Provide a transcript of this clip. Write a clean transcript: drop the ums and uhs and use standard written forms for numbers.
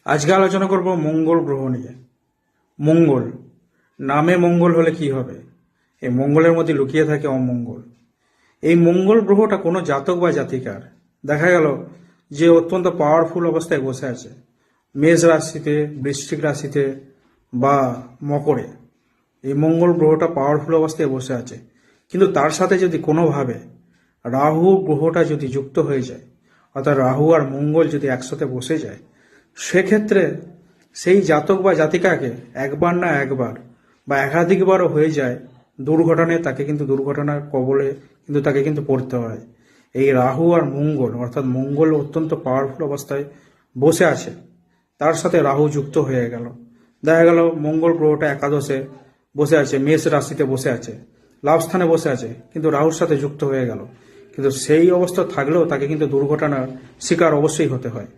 আজকে আলোচনা করব মঙ্গল গ্রহ নিয়ে। মঙ্গল, নামে মঙ্গল হলে কি হবে? এই মঙ্গলের মধ্যে লুকিয়ে থাকে অমঙ্গল। এই মঙ্গল গ্রহটা কোনো জাতক বা জাতিকার দেখা গেল যে অত্যন্ত পাওয়ারফুল অবস্থায় বসে আছে, মেষ রাশিতে, বৃশ্চিক রাশিতে বা মকরে এই মঙ্গল গ্রহটা পাওয়ারফুল অবস্থায় বসে আছে। কিন্তু তার সাথে যদি কোনোভাবে রাহু গ্রহটা যদি যুক্ত হয়ে যায়, অর্থাৎ রাহু আর মঙ্গল যদি একসাথে বসে যায়, সেক্ষেত্রে সেই জাতক বা জাতিকাকে একবার না একবার বা একাধিকবারও হয়ে যায় দুর্ঘটনায়, তাকে কিন্তু দুর্ঘটনার কবলে কিন্তু তাকে কিন্তু পড়তে হয়। এই রাহু আর মঙ্গল, অর্থাৎ মঙ্গল অত্যন্ত পাওয়ারফুল অবস্থায় বসে আছে, তার সাথে রাহু যুক্ত হয়ে গেল। দেখা গেল মঙ্গল গ্রহটা একাদশে বসে আছে, মেষ রাশিতে বসে আছে, লাভ স্থানে বসে আছে, কিন্তু রাহুর সাথে যুক্ত হয়ে গেল। কিন্তু সেই অবস্থা থাকলেও তাকে কিন্তু দুর্ঘটনার শিকার অবশ্যই হতে হয়।